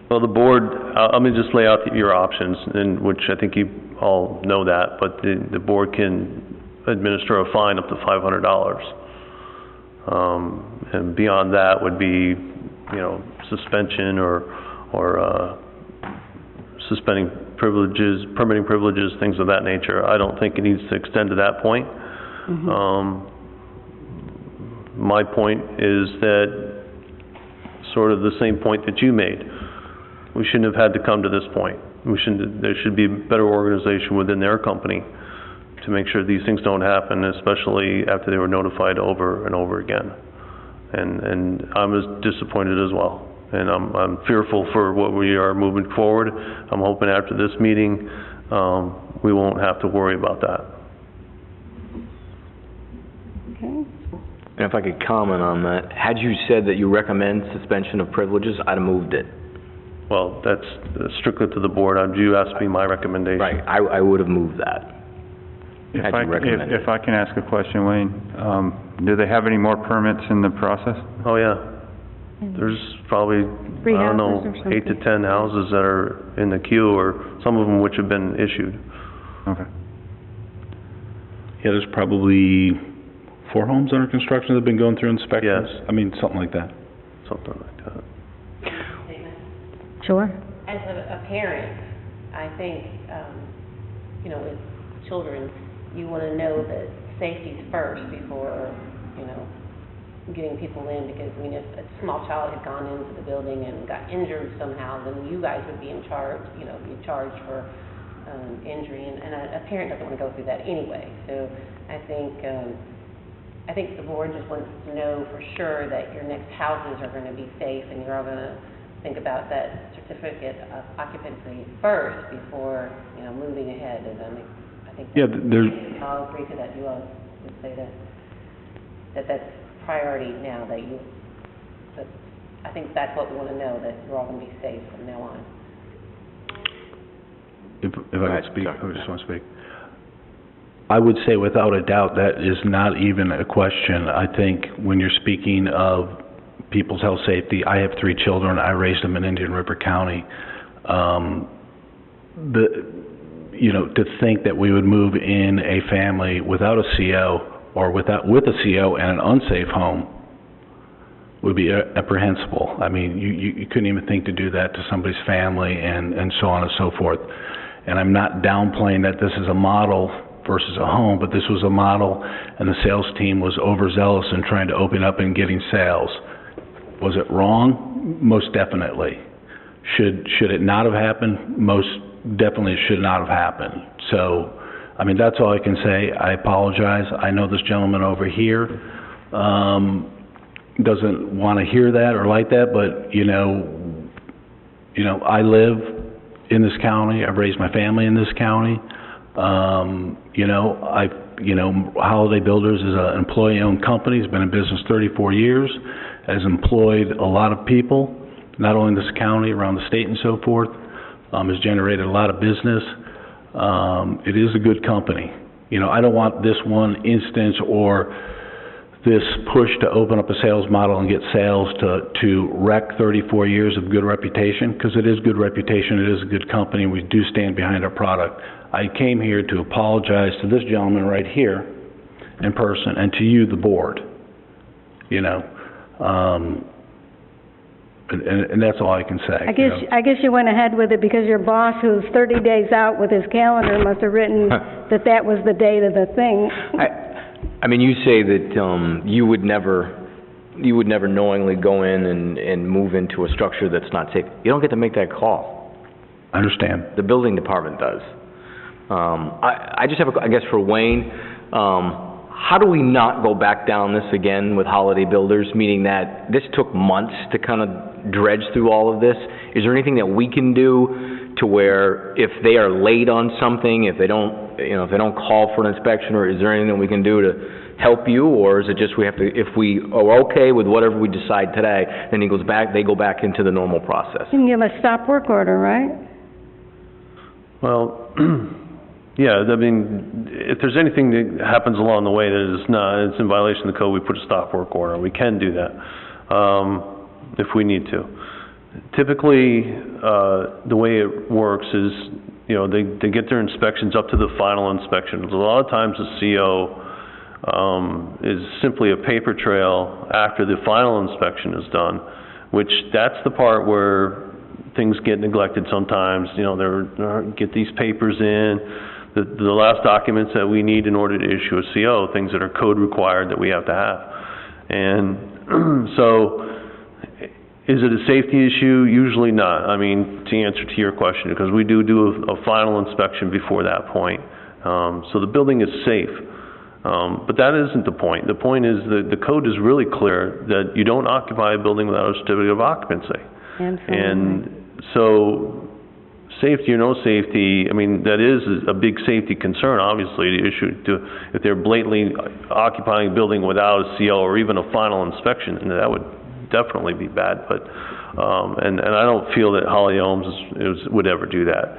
Well, the board, let me just lay out your options, and which I think you all know that, but the board can administer a fine up to $500. And beyond that would be, you know, suspension or suspending privileges, permitting privileges, things of that nature. I don't think it needs to extend to that point. My point is that sort of the same point that you made. We shouldn't have had to come to this point. There should be better organization within their company to make sure these things don't happen, especially after they were notified over and over again. And I'm as disappointed as well. And I'm fearful for what we are moving forward. I'm hoping after this meeting, we won't have to worry about that. Okay. And if I could comment on that, had you said that you recommend suspension of privileges, I'd have moved it. Well, that's strictly to the board. You asked me my recommendation. Right, I would have moved that. If I can ask a question, Wayne, do they have any more permits in the process? Oh, yeah. There's probably, I don't know, 8 to 10 houses that are in the queue, or some of them which have been issued. Okay. Yeah, there's probably 4 homes under construction that have been going through inspections. Yes. I mean, something like that. Something like that. Sure. As a parent, I think, you know, with children, you want to know that safety's first before, you know, getting people in, because I mean, if a small child had gone into the building and got injured somehow, then you guys would be in charge, you know, be charged for injury, and a parent doesn't want to go through that anyway. So I think the board just wants to know for sure that your next houses are going to be safe, and you're all going to think about that certificate of occupancy first before, you know, moving ahead. And I think I'll agree to that. You all would say that's priority now, that I think that's what we want to know, that you're all going to be safe from now on. If I could speak, I just want to speak. I would say without a doubt that is not even a question. I think when you're speaking of people's health safety, I have 3 children. I raised them in Indian River County. You know, to think that we would move in a family without a CO or with a CO and an unsafe home would be apprehensible. I mean, you couldn't even think to do that to somebody's family and so on and so forth. And I'm not downplaying that this is a model versus a home, but this was a model, and the sales team was overzealous in trying to open up and getting sales. Was it wrong? Most definitely. Should it not have happened? Most definitely it should not have happened. So, I mean, that's all I can say. I apologize. I know this gentleman over here doesn't want to hear that or like that, but you know, I live in this county. I've raised my family in this county. Holiday Builders is an employee-owned company. It's been in business 34 years. Has employed a lot of people, not only in this county, around the state and so forth. Has generated a lot of business. It is a good company. You know, I don't want this one instance or this push to open up a sales model and get sales to wreck 34 years of good reputation, because it is good reputation, it is a good company, and we do stand behind our product. I came here to apologize to this gentleman right here in person, and to you, the board, you know. And that's all I can say. I guess you went ahead with it because your boss, who's 30 days out with his calendar, must have written that was the date of the thing. I mean, you say that you would never knowingly go in and move into a structure that's not safe. You don't get to make that call. I understand. The building department does. I just have I guess for Wayne, how do we not go back down this again with Holiday Builders, meaning that this took months to kind of dredge through all of this? Is there anything that we can do to where if they are late on something, if they don't call for an inspection, or is there anything that we can do to help you, or is it just if we are okay with whatever we decide today, then they go back into the normal process? You can give a stop work order, right? Well, yeah, I mean, if there's anything that happens along the way that it's in violation of the code, we put a stop work order. We can do that, if we need to. Typically, the way it works is, you know, they get their inspections up to the final inspection. A lot of times the CO is simply a paper trail after the final inspection is done, which that's the part where things get neglected sometimes. You know, they get these papers in, the last documents that we need in order to issue a CO, things that are code required that we have to have. And so, is it a safety issue? Usually not. I mean, to answer to your question, because we do a final inspection before that point. So the building is safe. But that isn't the point. The point is that the code is really clear that you don't occupy a building without a certificate of occupancy. Absolutely. And so, safety or no safety, I mean, that is a big safety concern, obviously, if they're blatantly occupying a building without a CO or even a final inspection, and that would definitely be bad. But and I don't feel that Holiday Homes would ever do that.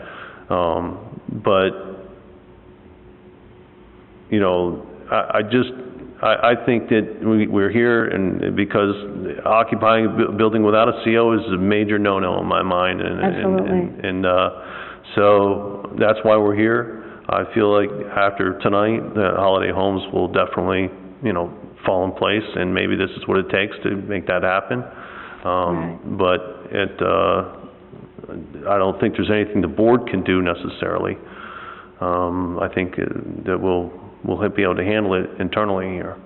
But you know, I think that we're here, and because occupying a building without a CO is a major no-no in my mind, and so that's why we're here. I feel like after tonight, the Holiday Homes will definitely, you know, fall in place, and maybe this is what it takes to make that happen. But I don't think there's anything the board can do necessarily. I think that we'll be able to handle it internally here.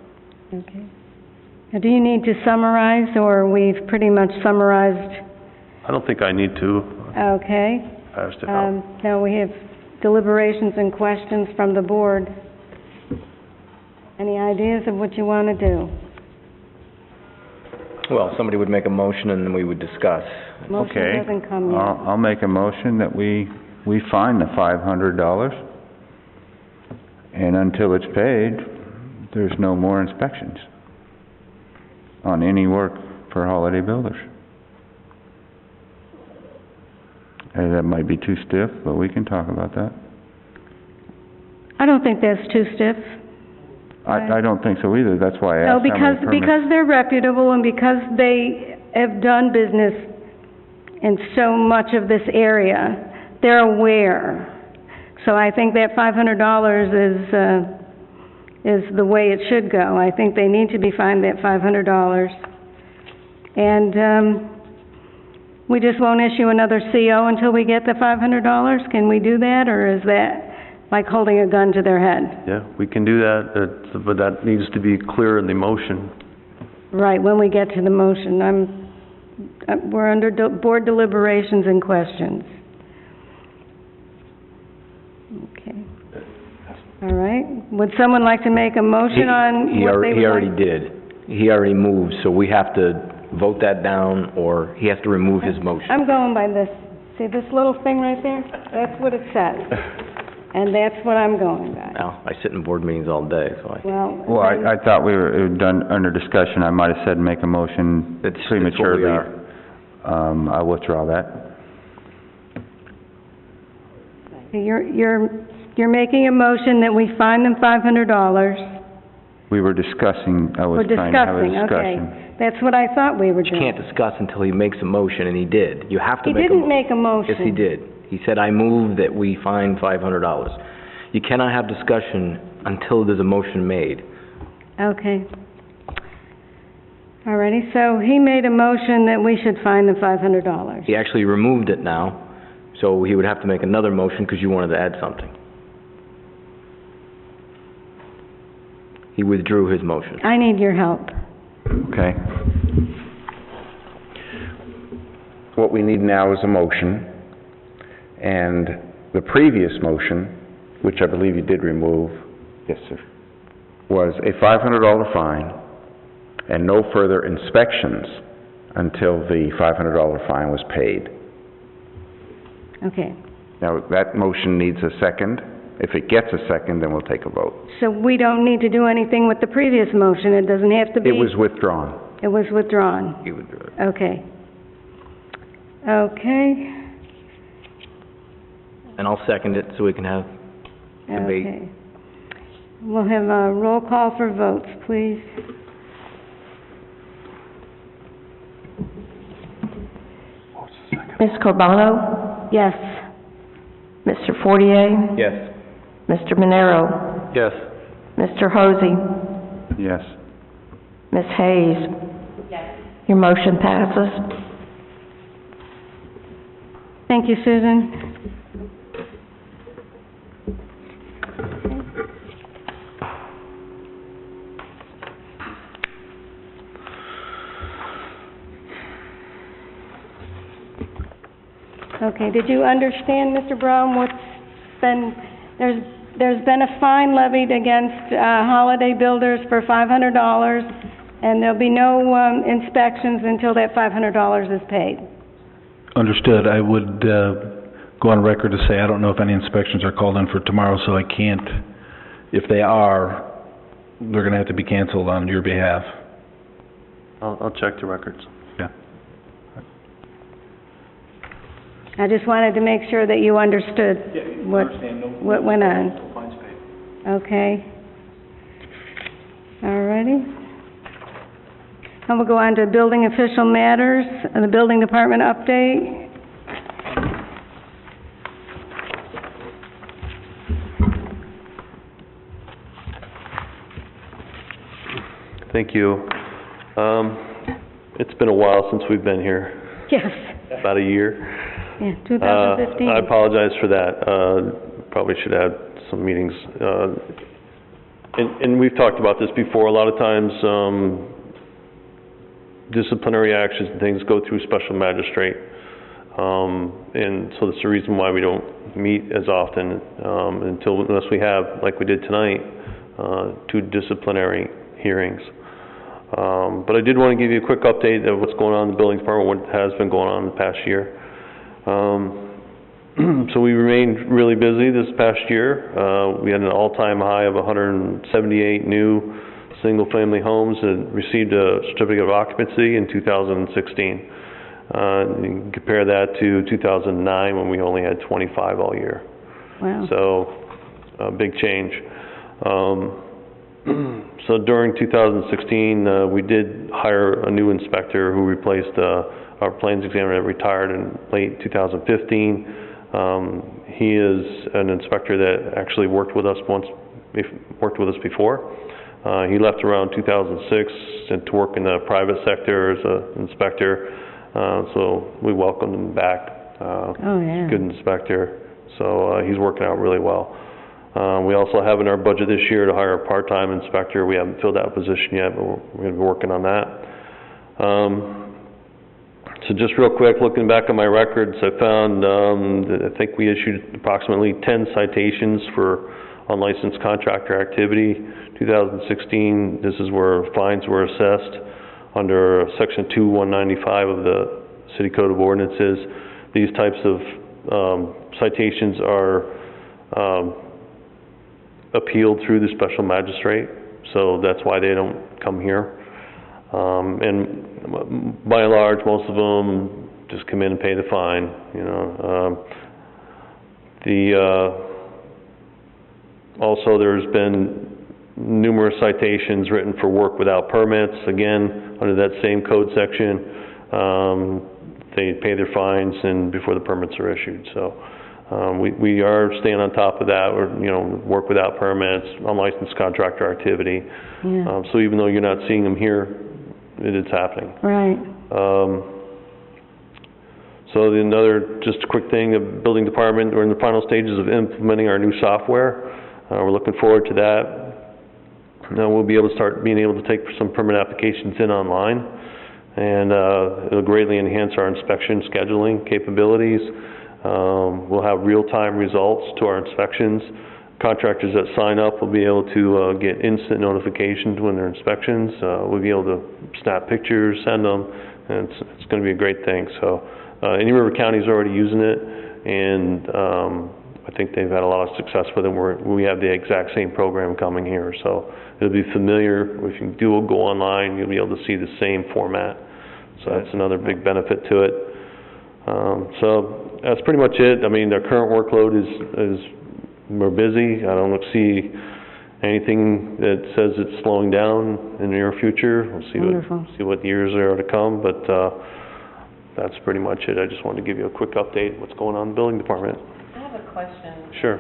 Okay. Now, do you need to summarize, or we've pretty much summarized? I don't think I need to. Okay. Pass it out. Now we have deliberations and questions from the board. Any ideas of what you want to do? Well, somebody would make a motion and then we would discuss. Motion Okay. hasn't come yet. I'll make a motion that we fine the $500, and until it's paid, there's no more inspections on any work for Holiday Builders. And that might be too stiff, but we can talk about that. I don't think that's too stiff. I don't think so either. That's why I asked how many permits. Because they're reputable and because they have done business in so much of this area, they're aware. So I think that $500 is the way it should go. I think they need to be fined that $500. And we just won't issue another CO until we get the $500? Can we do that, or is that like holding a gun to their head? Yeah, we can do that, but that needs to be clear in the motion. Right, when we get to the motion. We're under board deliberations and questions. Okay. All right. Would someone like to make a motion on what they would He already like? did. He already moved, so we have to vote that down, or he has to remove his motion. I'm going by this. See this little thing right there? That's what it says. And that's what I'm going by. Well, I sit in board meetings all day, so Well, I thought we were done under discussion. I might have said make a motion prematurely. That's what we are. I'll withdraw that. You're making a motion that we fine them $500. We were discussing, I was We're trying to have a discussing, discussion. okay. That's what I thought we were You doing. can't discuss until he makes a motion, and he did. You have to He make a didn't motion. make a motion. Yes, he did. He said, I move that we fine $500. You cannot have discussion until there's a motion made. Okay. Alrighty, so he made a motion that we should fine the $500. He actually removed it now, so he would have to make another motion because you wanted to add something. He withdrew his motion. I need your help. Okay. What we need now is a motion, and the previous motion, which I believe you did remove, yes, sir, was a $500 fine and no further inspections until the $500 fine was paid. Okay. Now, that motion needs a second. If it gets a second, then we'll take a vote. So we don't need to do anything with the previous motion? It doesn't have to be? It was withdrawn. It was withdrawn? He withdrew it. Okay. Okay. And I'll second it so we can have debate. Okay. We'll have a roll call for votes, please. Ms. Corbano? Yes. Mr. Fortier? Yes. Mr. Monero? Yes. Mr. Hosey? Yes. Ms. Hayes? Yes. Your motion passes. Thank you, Susan. Okay, did you understand, Mr. Brown, what's been, there's been a fine levied against Holiday Builders for $500, and there'll be no inspections until that $500 is paid. Understood. I would go on record to say I don't know if any inspections are called in for tomorrow, so I can't, if they are, they're going to have to be canceled on your behalf. I'll check the records. Yeah. I just wanted to make sure that you understood what went on. Okay. All righty. And we'll go on to building official matters, and the building department update. Thank you. It's been a while since we've been here, Yes, about a year. yeah, 2015. I apologize for that. Probably should have some meetings. And we've talked about this before. A lot of times, disciplinary actions and things go through special magistrate. And so that's the reason why we don't meet as often unless we have, like we did tonight, 2 disciplinary hearings. But I did want to give you a quick update of what's going on in the building department, what has been going on in the past year. So we remained really busy this past year. We had an all-time high of 178 new single-family homes that received a certificate of occupancy in 2016. You can compare that to 2009 when we only had 25 all year. Wow. So, a big change. So during 2016, we did hire a new inspector who replaced our plans examiner that retired in late 2015. He is an inspector that actually worked with us before. He left around 2006 and to work in the private sector as an inspector. So we welcomed him back. Oh, yeah. Good inspector. So he's working out really well. We also have in our budget this year to hire a part-time inspector. We haven't filled that position yet, but we're going to be working on that. So just real quick, looking back at my records, I found that I think we issued approximately 10 citations for unlicensed contractor activity. 2016, this is where fines were assessed under Section 2195 of the City Code of Ordinances. These types of citations are appealed through the special magistrate, so that's why they don't come here. And by and large, most of them just come in and pay the fine, you know. Also, there's been numerous citations written for work without permits, again, under that same code section. They pay their fines and before the permits are issued, so, we are staying on top of that, or, work without permits, unlicensed contractor activity. Yeah, So even though you're not seeing them here, it is happening. right. So just a quick thing, the building department, we're in the final stages of implementing our new software. We're looking forward to that. Now we'll be able to start being able to take some permit applications in online, and it'll greatly enhance our inspection scheduling capabilities. We'll have real-time results to our inspections. Contractors that sign up will be able to get instant notifications when their inspections. We'll be able to snap pictures, send them, and it's going to be a great thing. So Indian River County is already using it, and I think they've had a lot of success with it. We have the exact same program coming here, so it'll be familiar. If you go online, you'll be able to see the same format. So that's another big benefit to it. So that's pretty much it. I mean, our current workload is we're busy. I don't see anything that says it's slowing down in the near future. We'll see what years are to come, but that's pretty much it. I just wanted to give you a quick update what's going on in the building department. I have a question. Sure.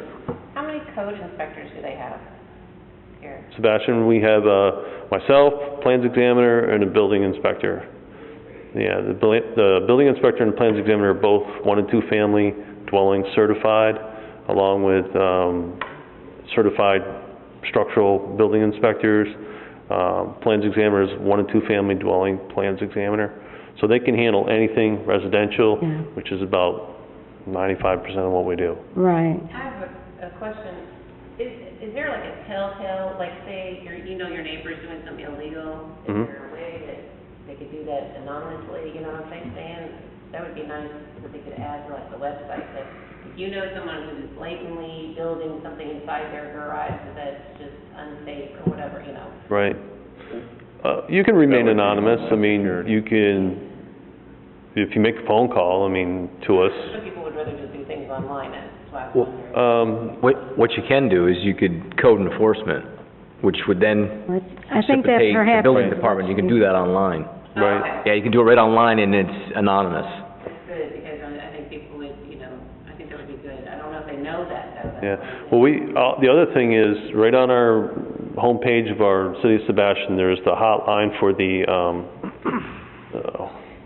How many code inspectors do they have here? Sebastian, we have myself, plans examiner, and a building inspector. Yeah, the building inspector and the plans examiner are both 1 and 2 family dwelling certified, along with certified structural building inspectors. Plans examiner is 1 and 2 family dwelling plans examiner. So they can handle anything residential, which is about 95% of what we do. Right. I have a question. Is there like a telltale, like say your neighbor's doing something illegal, is there a way that they could do that anonymously, you know what I'm saying? That would be nice that they could add to like the website that if you know someone who's blatantly building something inside their garage that's just unsafe or whatever, Right. You can remain anonymous. I mean, you can, if you make a phone call, to us. Some people would rather just do things online, that's why I was wondering. What you can do is you could code enforcement, which would then I think that precipitate the perhaps... building department. You can do that online. Right. Okay. Yeah, you can do it right online and it's anonymous. That's good, because I think people would, I think that would be good. I don't know if they know that, though. Yeah. Well, the other thing is, right on our homepage of our City of Sebastian, there's the hotline for the,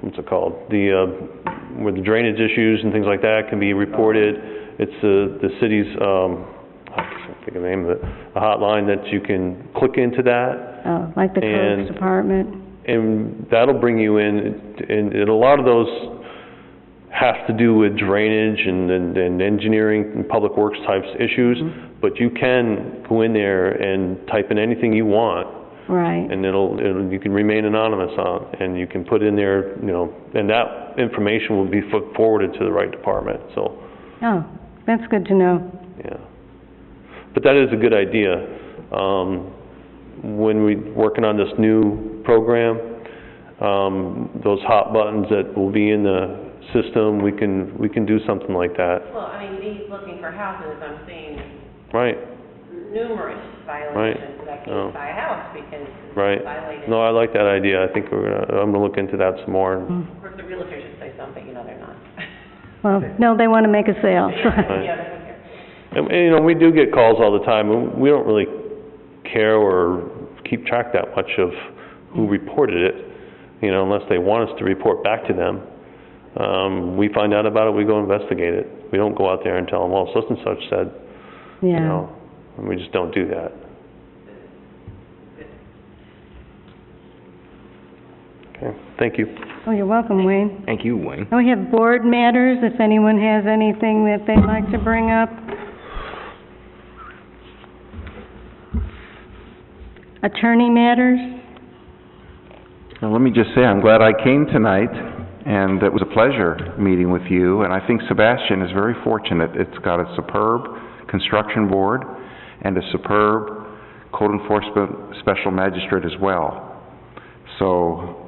what's it called? Where the drainage issues and things like that can be reported. It's the city's, I can't think of the name of it, a hotline that you can click into that. Oh, like the codes department? And that'll bring you in, and a lot of those have to do with drainage and engineering and public works types issues, but you can go in there and type in anything you want. Right. And you can remain anonymous and you can put in there, and that information will be forwarded to the right department, so. Oh, that's good to know. Yeah. But that is a good idea. When we're working on this new program, those hot buttons that will be in the system, we can do something like that. Well, me looking for houses, I'm seeing Right. numerous violations that I can't buy a house because it's violated. No, I like that idea. I think I'm gonna look into that some more. Of course, the realtor should say something, they're not. Well, no, they want to make a sale. Yeah, they don't care. And we do get calls all the time, and we don't really care or keep track that much of who reported it, unless they want us to report back to them. We find out about it, we go investigate it. We don't go out there and tell them, well, such and such said, Yeah. and we just don't do that. Okay, thank you. Oh, you're welcome, Wayne. Thank you, Wayne. And we have board matters, if anyone has anything that they'd like to bring up. Attorney matters? Now, let me just say, I'm glad I came tonight, and it was a pleasure meeting with you, and I think Sebastian is very fortunate. It's got a superb construction board and a superb code enforcement special magistrate as well. So,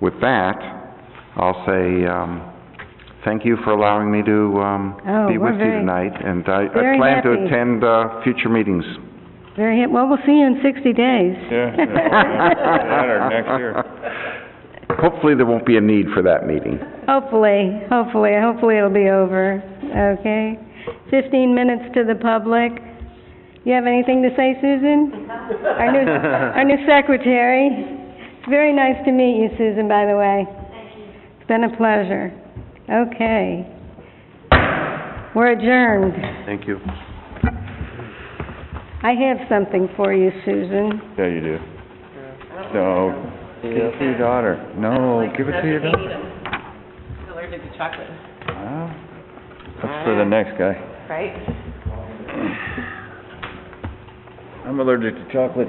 with that, I'll say, thank you for allowing me to, be we're with you very- tonight, and I very plan to happy. attend, future meetings. Well, we'll see you in 60 days. next year. Hopefully, there won't be a need for that meeting. Hopefully it'll be over, okay? 15 minutes to the public. You have anything to say, Susan? Our new secretary. It's very nice to meet you, Susan, by the way. Thank you. It's been a pleasure. Okay. We're adjourned. Thank you. I have something for you, Susan. Yeah, you do. No, give it to your daughter. No, give it to your daughter. She's allergic to chocolate. Well, that's for the next guy. Right? I'm allergic to chocolate